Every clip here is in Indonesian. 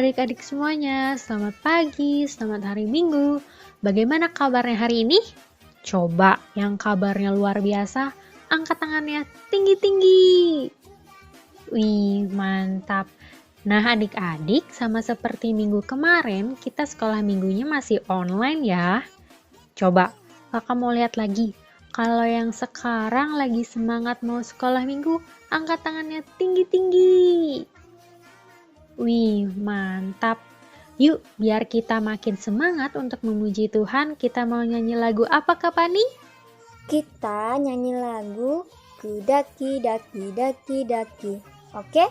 adik-adik semuanya, selamat pagi, selamat hari Minggu. Bagaimana kabarnya hari ini? Coba yang kabarnya luar biasa, angkat tangannya tinggi-tinggi. Wih, mantap. Nah adik-adik, sama seperti minggu kemarin, kita sekolah minggunya masih online ya. Coba, kakak mau lihat lagi. Kalau yang sekarang lagi semangat mau sekolah minggu, angkat tangannya tinggi-tinggi. Wih, mantap. Yuk, biar kita makin semangat untuk memuji Tuhan, kita mau nyanyi lagu apa Kak Pani? Kita nyanyi lagu Ku Daki Daki Daki Daki. Oke?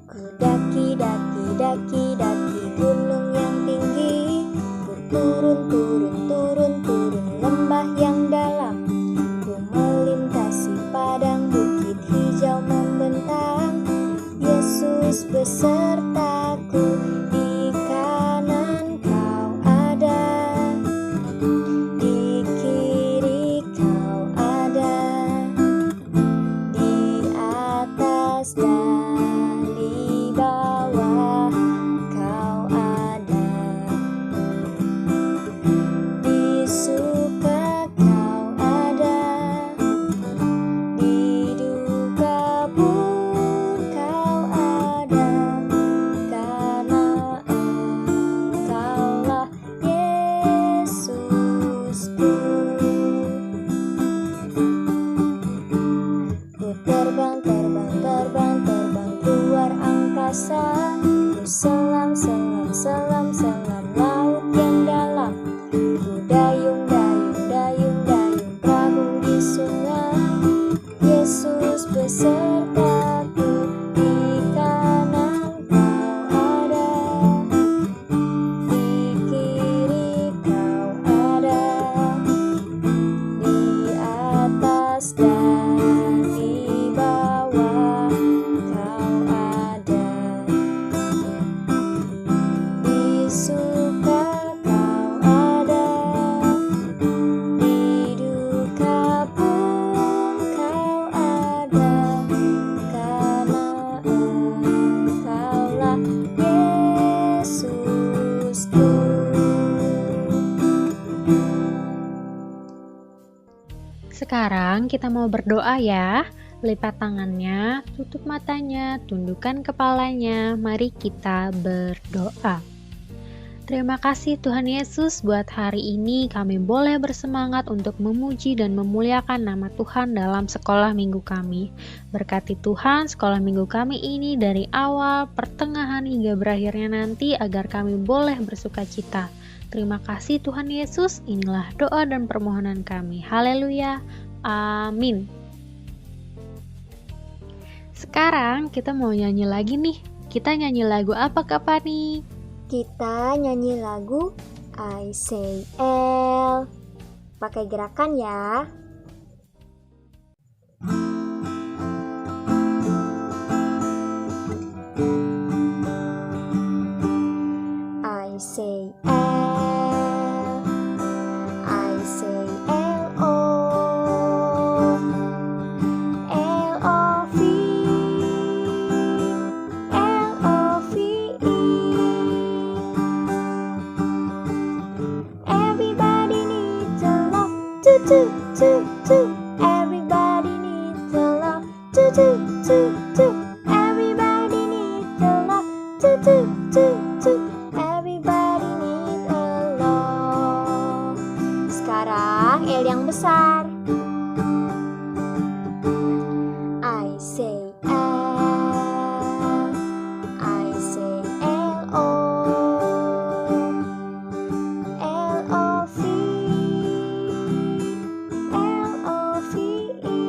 Ku daki daki daki daki gunung yang tinggi. Ku turun turun turun turun lembah yang dalam. Ku melintasi padang bukit hijau membentang. Yesus besertaku, di kanan kau ada, di kiri kau ada, di atas dan di bawah kau ada, di suka kau ada, di duka pun kau ada, karena Engkaulah Yesusku. Ku terbang, terbang, terbang, terbang keluar angkasa. Ku selam, selam, selam, selam laut yang dalam. Ku dayung, dayung, dayung, dayung perahu di sungai. Yesus besertaku, di kanan kau ada, di kiri kau ada, di atas dan di bawah kau ada, di suka kau ada, di duka pun kau ada, karena Engkaulah Yesusku. Sekarang kita mau berdoa ya. Lipat tangannya, tutup matanya, tundukkan kepalanya. Mari kita berdoa. Terima kasih Tuhan Yesus buat hari ini kami boleh bersemangat untuk memuji dan memuliakan nama Tuhan dalam sekolah minggu kami. Berkati Tuhan sekolah minggu kami ini dari awal, pertengahan hingga berakhirnya nanti agar kami boleh bersuka cita. Terima kasih Tuhan Yesus, inilah doa dan permohonan kami. Haleluya, amin. Sekarang kita mau nyanyi lagi nih. Kita nyanyi lagu apa Kak Pani? Kita nyanyi lagu I Say L. Pakai gerakan ya. I say L, I say L-O, L-O-V, L-O-V-E. Everybody needs a love, do do do do. Everybody needs a love, do do do do. Everybody needs a love, do do do do. Everybody needs a love. Sekarang L yang besar. I say L, I say L-O, L-O-V, L-O-V-E.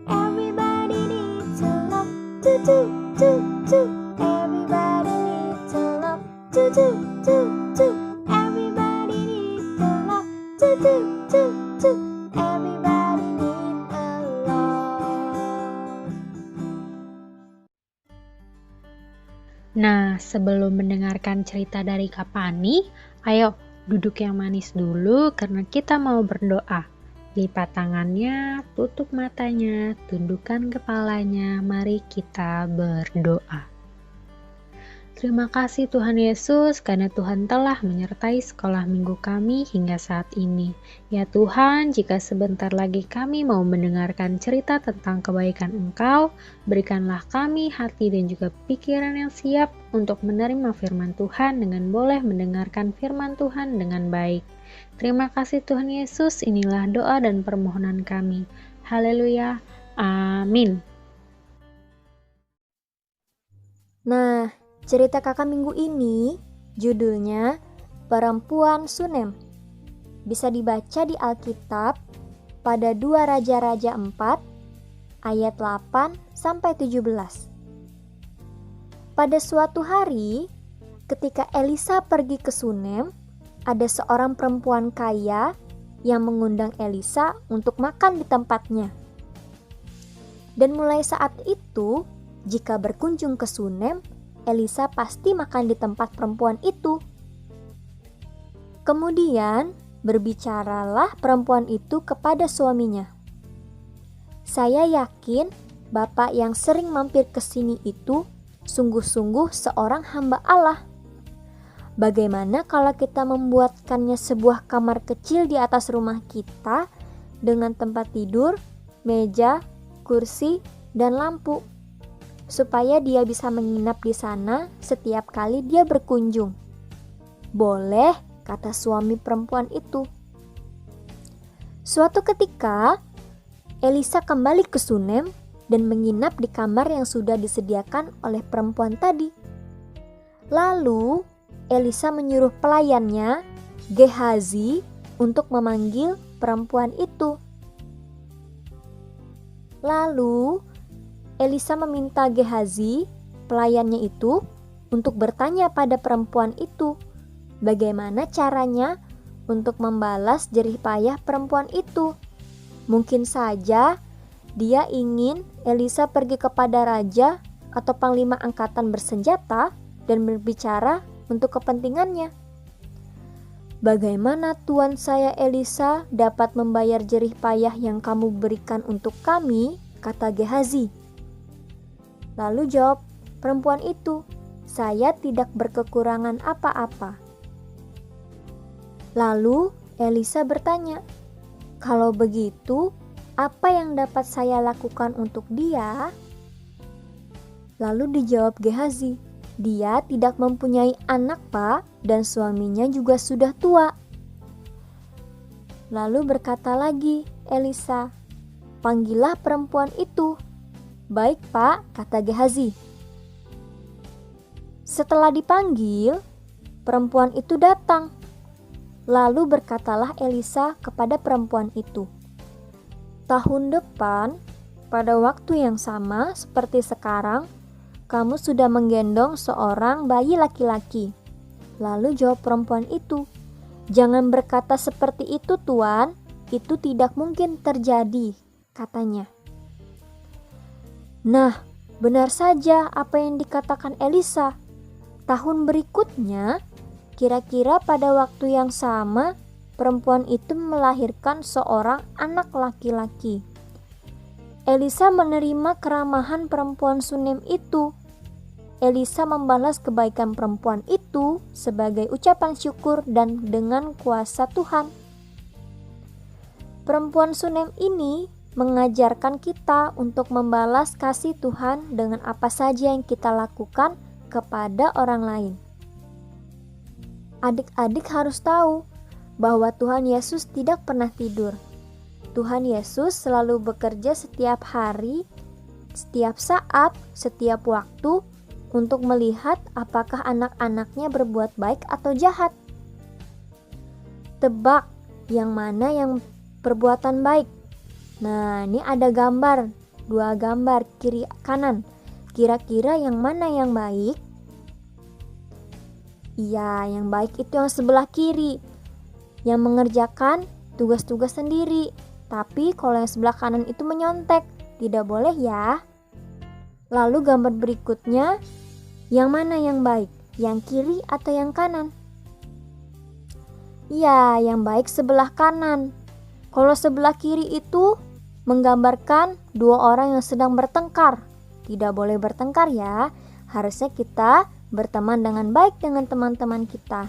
Everybody needs a love, do do do do. Everybody needs a love, do do do do. Everybody needs a love, do do do do. Everybody needs a love. Nah, sebelum mendengarkan cerita dari Kak Pani, ayo Duduk yang manis dulu karena kita mau berdoa. Lipat tangannya, tutup matanya, tundukkan kepalanya. Mari kita berdoa. Terima kasih Tuhan Yesus karena Tuhan telah menyertai sekolah minggu kami hingga saat ini. Ya Tuhan, jika sebentar lagi kami mau mendengarkan cerita tentang kebaikan Engkau, berikanlah kami hati dan juga pikiran yang siap untuk menerima firman Tuhan dengan boleh mendengarkan firman Tuhan dengan baik. Terima kasih Tuhan Yesus, inilah doa dan permohonan kami. Haleluya. Amin. Nah, cerita kakak minggu ini judulnya Perempuan Sunem. Bisa dibaca di Alkitab pada 2 Raja-Raja 4 ayat 8 sampai 17. Pada suatu hari, ketika Elisa pergi ke Sunem, ada seorang perempuan kaya yang mengundang Elisa untuk makan di tempatnya. Dan mulai saat itu, jika berkunjung ke Sunem, Elisa pasti makan di tempat perempuan itu. Kemudian berbicaralah perempuan itu kepada suaminya. Saya yakin Bapak yang sering mampir ke sini itu sungguh-sungguh seorang hamba Allah. Bagaimana kalau kita membuatkannya sebuah kamar kecil di atas rumah kita dengan tempat tidur, meja, kursi, dan lampu, supaya dia bisa menginap di sana setiap kali dia berkunjung. Boleh, kata suami perempuan itu. Suatu ketika, Elisa kembali ke Sunem dan menginap di kamar yang sudah disediakan oleh perempuan tadi. Lalu, Elisa menyuruh pelayannya, Gehazi, untuk memanggil perempuan itu. Lalu, Elisa meminta Gehazi, pelayannya itu, untuk bertanya pada perempuan itu, bagaimana caranya untuk membalas jerih payah perempuan itu. Mungkin saja dia ingin Elisa pergi kepada raja atau panglima angkatan bersenjata dan berbicara untuk kepentingannya. Bagaimana tuan saya Elisa dapat membayar jerih payah yang kamu berikan untuk kami, kata Gehazi. Lalu jawab perempuan itu, saya tidak berkekurangan apa-apa. Lalu Elisa bertanya, kalau begitu, apa yang dapat saya lakukan untuk dia? Lalu dijawab Gehazi, dia tidak mempunyai anak pak, dan suaminya juga sudah tua. Lalu berkata lagi Elisa, panggillah perempuan itu. Baik pak, kata Gehazi. Setelah dipanggil, perempuan itu datang. Lalu berkatalah Elisa kepada perempuan itu, tahun depan, pada waktu yang sama seperti sekarang, kamu sudah menggendong seorang bayi laki-laki. Lalu jawab perempuan itu, jangan berkata seperti itu tuan, itu tidak mungkin terjadi, katanya. Nah, benar saja apa yang dikatakan Elisa. Tahun berikutnya, kira-kira pada waktu yang sama, perempuan itu melahirkan seorang anak laki-laki. Elisa menerima keramahan perempuan Sunem itu. Elisa membalas kebaikan perempuan itu sebagai ucapan syukur dan dengan kuasa Tuhan. Perempuan Sunem ini mengajarkan kita untuk membalas kasih Tuhan dengan apa saja yang kita lakukan kepada orang lain. Adik-adik harus tahu bahwa Tuhan Yesus tidak pernah tidur. Tuhan Yesus selalu bekerja setiap hari, setiap saat, setiap waktu untuk melihat apakah anak-anaknya berbuat baik atau jahat. Tebak yang mana yang perbuatan baik. Nah, ini ada gambar, 2 gambar kiri kanan. Kira-kira yang mana yang baik? Iya, yang baik itu yang sebelah kiri, yang mengerjakan tugas-tugas sendiri. Tapi kalau yang sebelah kanan itu menyontek, tidak boleh ya. Lalu gambar berikutnya, yang mana yang baik? Yang kiri atau yang kanan? Iya, yang baik sebelah kanan. Kalau sebelah kiri itu menggambarkan dua orang yang sedang bertengkar. Tidak boleh bertengkar ya. Harusnya kita berteman dengan baik dengan teman-teman kita.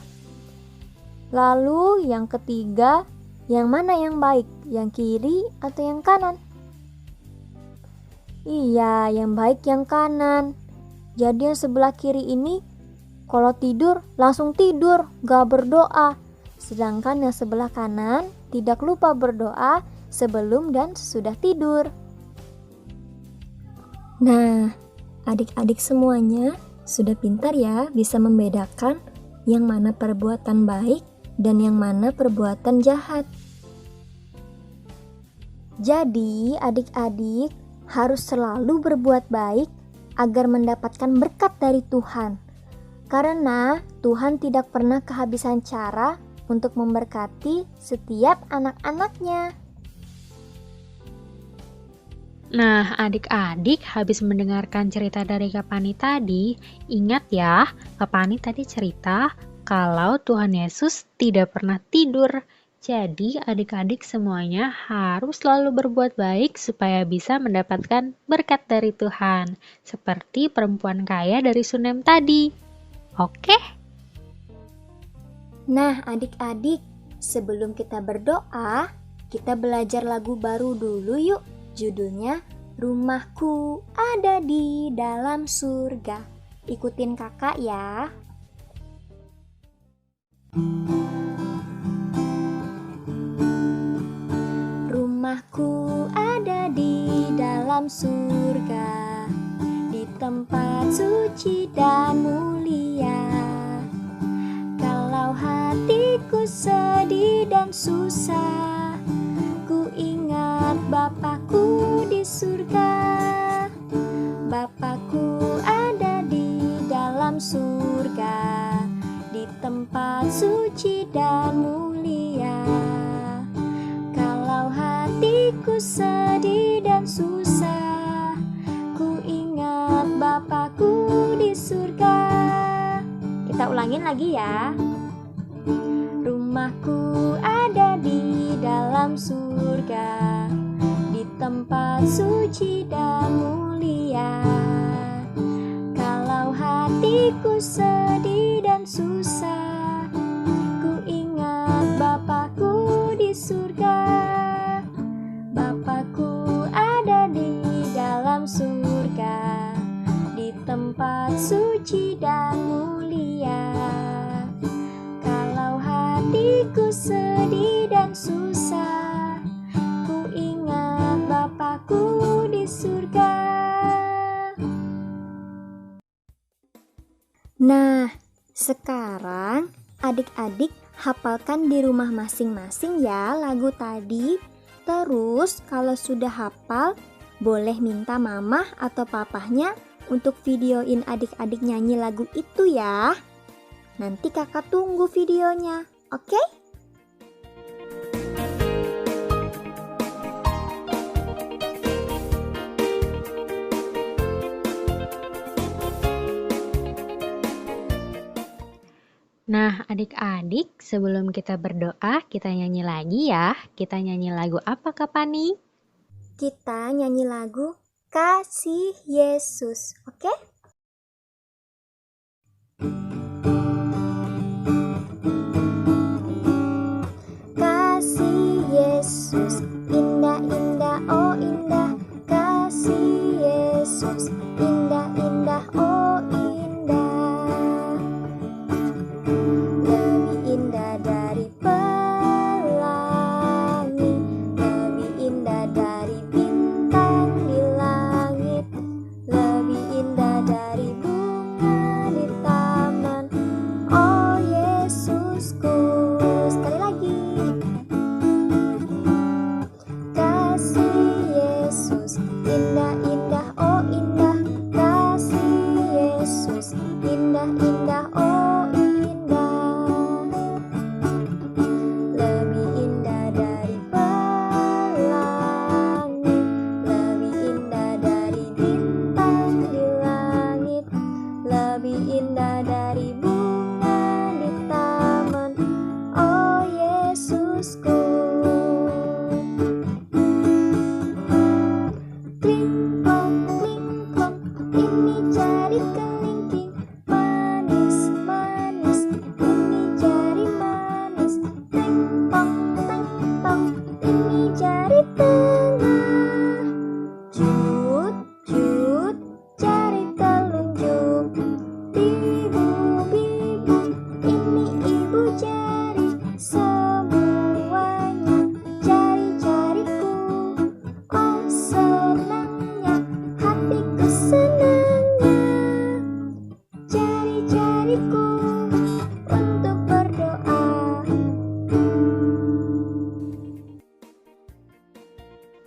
Lalu yang ketiga, yang mana yang baik? Yang kiri atau yang kanan? Iya, yang baik yang kanan. Jadi yang sebelah kiri ini kalau tidur langsung tidur, gak berdoa. Sedangkan yang sebelah kanan tidak lupa berdoa sebelum dan sesudah tidur. Nah, adik-adik semuanya sudah pintar ya bisa membedakan yang mana perbuatan baik dan yang mana perbuatan jahat. Jadi adik-adik harus selalu berbuat baik agar mendapatkan berkat dari Tuhan. Karena Tuhan tidak pernah kehabisan cara untuk memberkati setiap anak-anaknya. Nah, adik-adik habis mendengarkan cerita dari Kak Pani tadi, ingat ya, Kak Pani tadi cerita kalau Tuhan Yesus tidak pernah tidur. Jadi, adik-adik semuanya harus selalu berbuat baik supaya bisa mendapatkan berkat dari Tuhan, seperti perempuan kaya dari Sunem tadi. Oke? Nah, adik-adik, sebelum kita berdoa, kita belajar lagu baru dulu yuk. Judulnya Rumahku Ada di Dalam Surga. Ikutin kakak ya. Rumahku ada di dalam surga, di tempat suci dan mulia. Kalau hatiku sedih dan susah, ku ingat Bapakku di surga. Bapakku ada di dalam surga, di tempat suci dan mulia. Kalau hatiku sedih dan susah, ku ingat Bapakku di surga. Kita ulangin lagi ya. Rumahku ada di dalam surga, di tempat suci dan mulia. Kalau hatiku sedih dan susah, ku ingat Bapakku di surga. Bapakku ada di dalam surga, di tempat suci dan mulia. Kalau hatiku sedih dan susah, ku ingat Bapakku di surga. Nah, sekarang adik-adik hafalkan di rumah masing-masing ya lagu tadi. Terus kalau sudah hafal, boleh minta mamah atau papahnya untuk videoin adik-adik nyanyi lagu itu ya. Nanti kakak tunggu videonya, oke? Nah, adik-adik, sebelum kita berdoa, kita nyanyi lagi ya. Kita nyanyi lagu apa, Kak Pani? Kita nyanyi lagu Kasih Yesus, oke? Kasih Yesus, indah-indah, oh indah. Kasih Yesus, indah-indah, oh indah. Lebih indah dari pelangi, lebih indah dari bintang di langit, lebih indah dari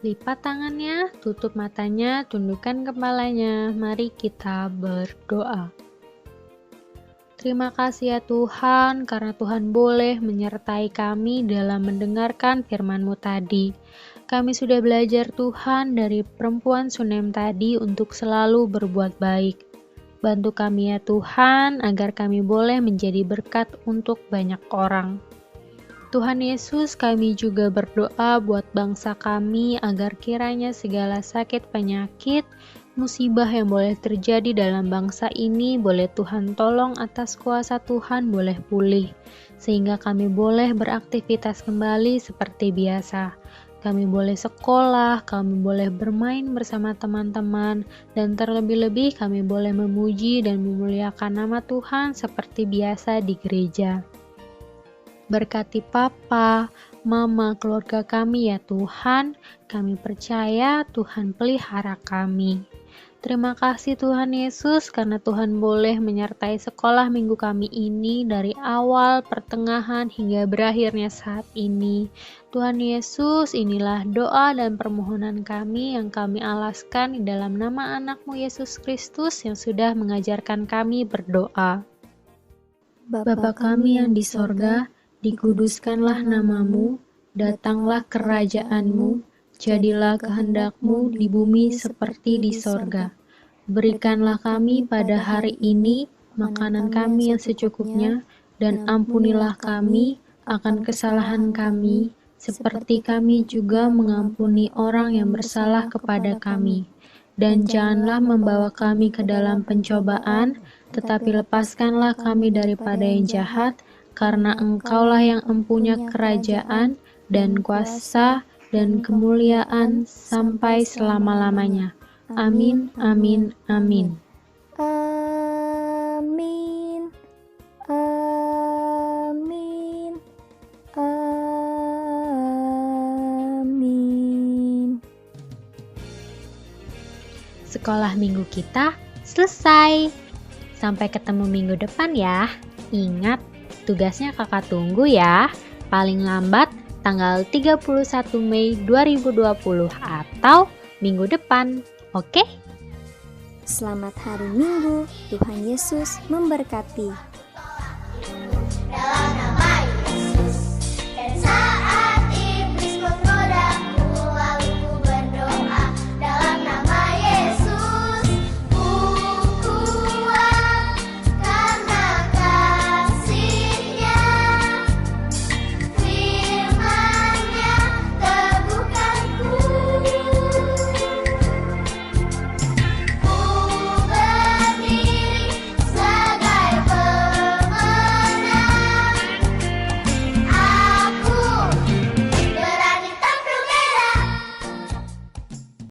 lipat tangannya, tutup matanya, tundukkan kepalanya. Mari kita berdoa. Terima kasih ya Tuhan, karena Tuhan boleh menyertai kami dalam mendengarkan firman-Mu tadi. Kami sudah belajar Tuhan dari perempuan Sunem tadi untuk selalu berbuat baik. Bantu kami ya Tuhan, agar kami boleh menjadi berkat untuk banyak orang. Tuhan Yesus, kami juga berdoa buat bangsa kami agar kiranya segala sakit penyakit, musibah yang boleh terjadi dalam bangsa ini boleh Tuhan tolong atas kuasa Tuhan boleh pulih, sehingga kami boleh beraktivitas kembali seperti biasa. Kami boleh sekolah, kami boleh bermain bersama teman-teman, dan terlebih-lebih kami boleh memuji dan memuliakan nama Tuhan seperti biasa di gereja. Berkati Papa, Mama, keluarga kami ya Tuhan, kami percaya Tuhan pelihara kami. Terima kasih Tuhan Yesus karena Tuhan boleh menyertai sekolah minggu kami ini dari awal, pertengahan, hingga berakhirnya saat ini. Tuhan Yesus, inilah doa dan permohonan kami yang kami alaskan di dalam nama anak-Mu Yesus Kristus yang sudah mengajarkan kami berdoa. Bapa kami yang di sorga, dikuduskanlah nama-Mu, datanglah kerajaan-Mu, jadilah kehendak-Mu di bumi seperti di sorga. Berikanlah kami pada hari ini makanan kami yang secukupnya, dan ampunilah kami akan kesalahan kami, seperti kami juga mengampuni orang yang bersalah kepada kami. Dan janganlah membawa kami ke dalam pencobaan, tetapi lepaskanlah kami daripada yang jahat, karena Engkaulah yang empunya kerajaan dan kuasa dan kemuliaan sampai selama-lamanya. Amin, amin, amin. Amin. Amin. Amin. Sekolah minggu kita selesai. Sampai ketemu minggu depan ya. Ingat, tugasnya kakak tunggu ya. Paling lambat tanggal 31 Mei 2020 atau minggu depan. Oke? Selamat hari Minggu. Tuhan Yesus memberkati.